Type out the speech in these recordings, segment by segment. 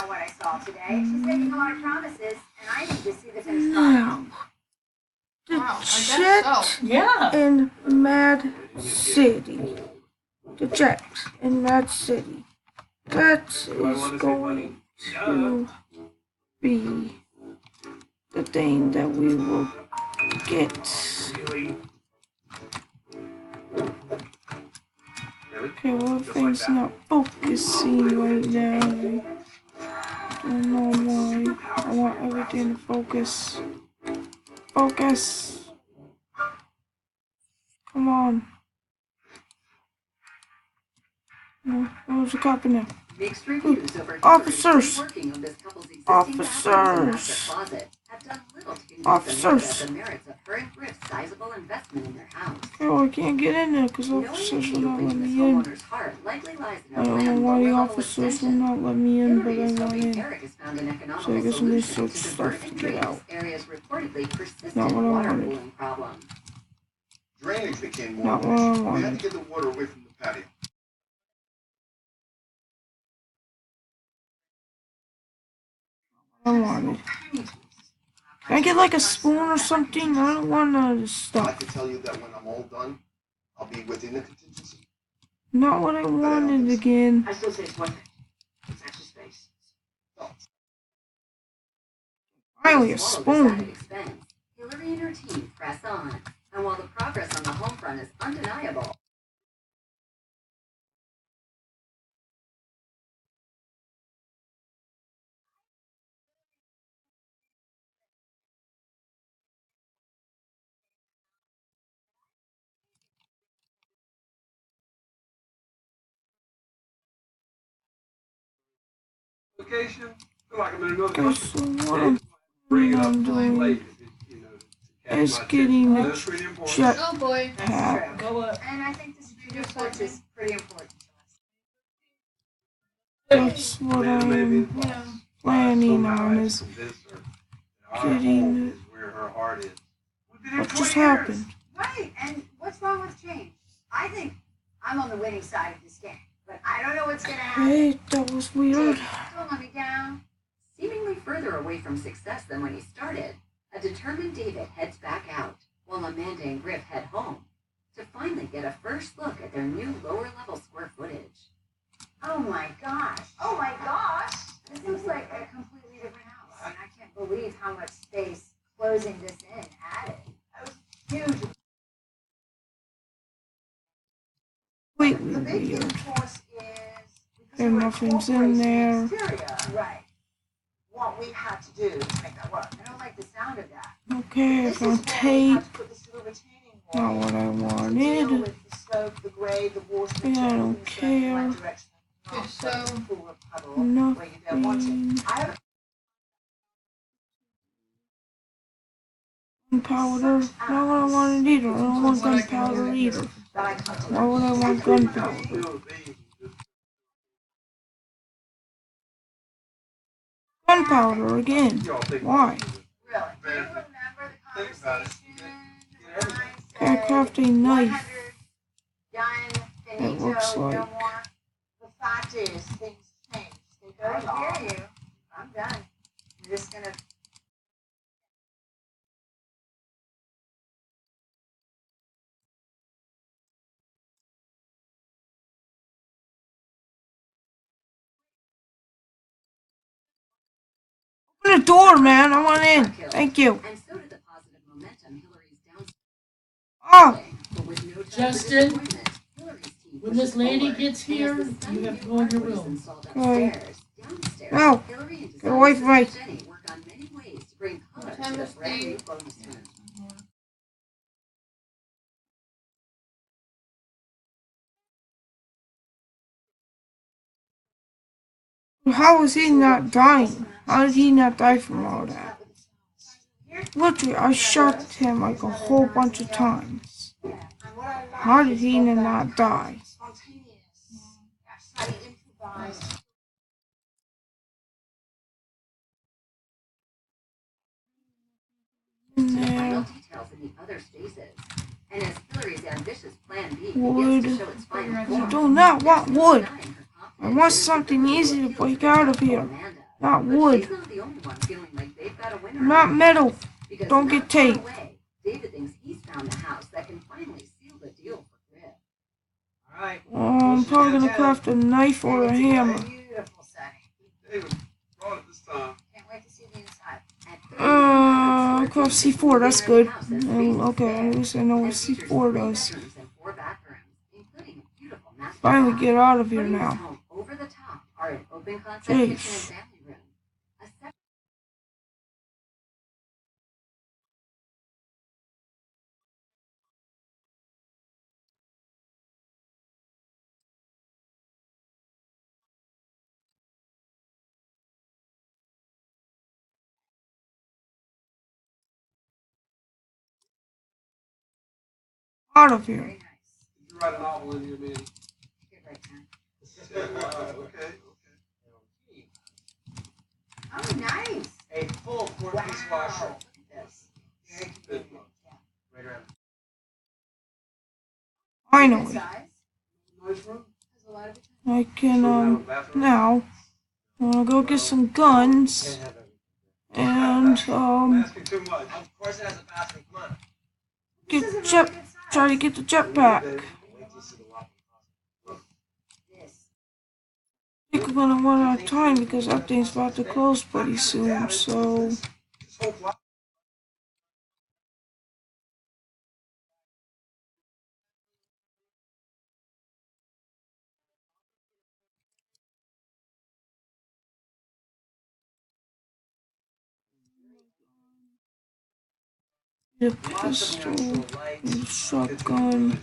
know what I saw today. She's making a lot of promises, and I need to see the finished product. The Wow, I Jet guess so. Yeah. in Mad City. The Jet in Mad City. That is going to be the thing that we will get. Okay, well, thing's not focusing right now. Don't know why. I want everything to focus. Focus. Come on. No, there's a cop in there. Mixed reviews over Officers. working on this couple's existing Officers. bathroom and closet have done little to convince Officers. them the merits of her and Griff's sizable investment in their house. Okay, well, I can't get in there because officers will not let me in. Heart likely lies in I don't know why the officers will not let me in, but I want in. So I guess I'm gonna search stuff to get out. Not what I wanted. Drainage became more Not what I We had wanted. to get the water away from the patio. I wanted. Can I get like a spoon or something? I don't want none of this I stuff. can tell you that when I'm all done, I'll be within the contingency. Not what I wanted again. I still say it's one thing. It's extra space. Finally, a spoon. Hillary and her team press on, and while the progress on the home front is undeniable, Location. Feel like I'm in another Okay, country. so what I'm Bring it up doing late. You know, to catch is my getting attention. the That's pretty important. jet Oh boy. pack. Go up. and I think the studio porch is pretty important to us. That's what Atlanta may be I'm the boss. planning Somehow on I is convinced her that our getting home is where her heart is. We've been here what 20 just years. happened. Right, and what's wrong with change? I think I'm on the winning side of this game, but I don't know what's gonna happen. Hey, that was weird. Don't let me down. Seemingly further away from success than when he started, a determined David heads back out, while Amanda and Griff head home to finally get a first look at their new lower-level square footage. Oh my gosh! Oh my gosh! This looks like a completely different house, and I can't believe how much space closing this in added. That was huge. Completely The big thing, weird. of course, is because And we're nothing's in incorporating there. the exterior, right? What we had to do to make that work. I don't like the sound of that. Okay, I This is found where we tape. had to put this little retaining wall Not what I to deal wanted. with the slope, the grade, the water. Yeah, I don't materials going in one care. direction, Okay, not so- going through a puddle where you don't want Nothing. it. I have Gunpowder. Not what I wanted either. I don't want gunpowder either. that I come to. Why would I want gunpowder? Still being Gunpowder again. y'all think Why? Really? Do you remember the Think about it. conversation when Okay, I I craft a said knife. 100 done, That looks finito, no like- more? The fact is, things change. They go along. I hear you. I'm done. I'm just gonna. Open the door, man. I want in. Thank you. And so did the positive momentum Hillary's downstairs. Oh, But with no time for Justin, disappointment, Hillary's team when this pushes lady forward, gets and here, as the you stunning have to new go in your hardware is room. installed Okay. upstairs, downstairs, No. Hillary and Get away from me. Jenny work on many ways to bring color What to time the is brand the- new bonus room. how was he not dying? How did he not die from all that? Literally, I shot him like a whole bunch of times. How did he not die? In To the there. final details in the other spaces. And as Hillary's ambitious plan B Wood. begins to show its final I form, do not want wood. denying her I confidence want in something ability easy to appeal break the out of successful here. Amanda. Not But wood. she's not the only one feeling like they've got a winner. Not on their metal. hands, because Don't not get far tape. away, David thinks he's found a house that can finally seal the deal for Griff. All right. I'm probably gonna craft a knife or a It's hammer. beautiful setting. David brought it this time. Can't wait to see the inside. At 3,500 square Craft feet, C4, that's the good. house has space to Okay, spare, at least I know what and features C4 3 does. bedrooms and 4 bathrooms, including a beautiful master Finally bath. get out of here Putting this now. home over the top are an open concept Jeez. kitchen and family room, a separate Out of here. Very nice. Did you write a novel in here, man? Good right time. Okay. Oh, nice. A full four-piece washer. Look at this. Very Good convenient. one. Yeah. Right around. Good Finally, size. Nice room. Has a lot of it. I So can, you have a bathroom? now, I'm gonna go get some guns Can't have everything. and, I'm asking too much. Of course it has a bathroom. Come on. This is a get really jet, good size. try to get the jetpack. Wait till you see the walking closet. This. I think we're gonna run out of time because that thing's about to close pretty soon, so... This whole flat. The Lots of pistol, natural light. shotgun,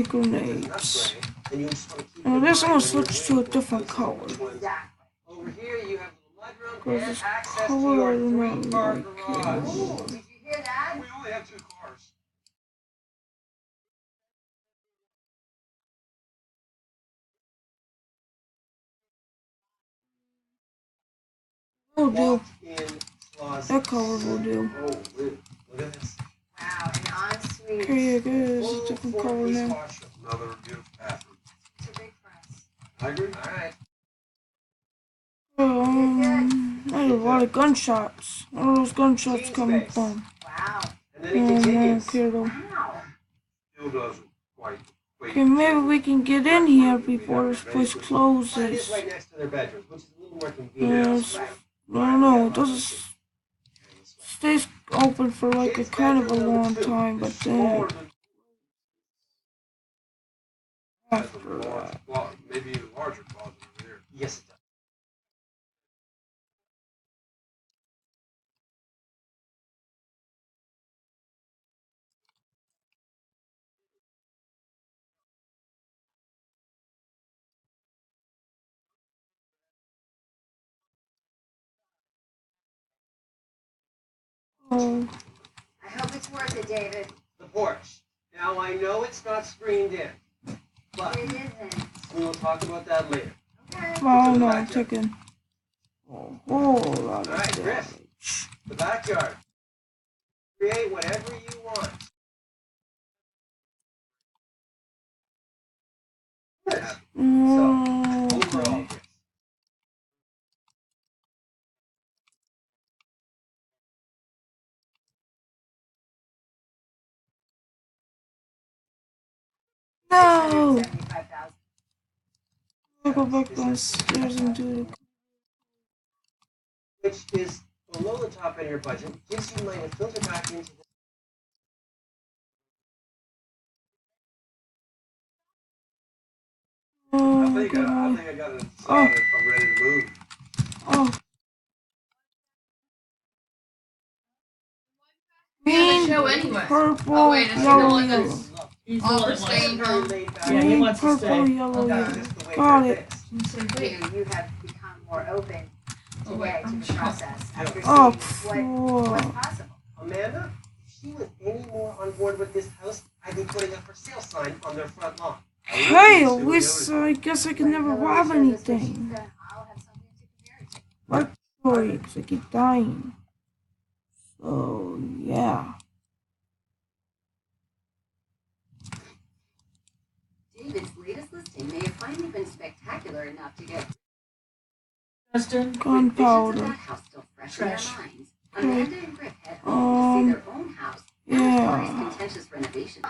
grenades. Upgrade, and you just want to keep Now in this mind one when you're switched to a waiting. different color. Exactly. Over here you have the mudroom Because and this access to color your I do not three-car like garage. Ooh, did you hear that? We only have 2 cars. Will do. Walk-in closet. That color will do. Oh, look at this. Wow, an ensuite. Okay, I guess Full it's a different color four-piece now. washer. Another beautiful bathroom. Too big for us. I agree. All right. I had a lot of gunshots. Where are those gunshots coming from? Wow. And then it I don't continues. care though. Wow. Still doesn't quite equate. Okay, maybe we can get in here before this place But it is closes. right next to their bedrooms, which is a little more convenient. Yes. I don't know, it doesn't stays open for like a kind of a long time, but then Smaller than after a that. large closet, maybe even larger closet over there. Yes, it does. Oh, I hope it's worth it, David. The porch. Now I know it's not screened in, but It isn't. we will talk about that later. Okay. well, no, I'm taking a whole lot of Alright, Griff. damage. The backyard. Create whatever you want. Overall, Okay. Griff. No! 675,000. I'll go back downstairs and do it. Which is below the top end of your budget, gives you money to filter back into the I Oh, think good I boy. think I got it decided if I'm ready to move. Oh. We had a Green, show anyway. purple, Oh, wait, it's the yellow, one yellow. that's- He's the Oh, one we're that wants staying it. home. very laid back. Yeah, he Green, wants to purple, stay. yellow, Okay. yellow. Just the way Got they're it. fixed. You have become more open Oh, wait, today to I'm the sure. process after Oh, seeing what's cool. possible. Amanda, if she was any more on board with this house, I'd be putting a for sale sign on their front lawn. Hey, at least I guess I can never When have Hillary shows us what she's anything. done, I'll have something to compare it to. Sorry, 'cause I keep dying. So, yeah. David's latest listing may have finally been spectacular enough to get Justin? With Gunpowder. visions of that house still fresh in their Trash. minds, Amanda and Griff head home to see their own house and Yeah. Tori's contentious renovation.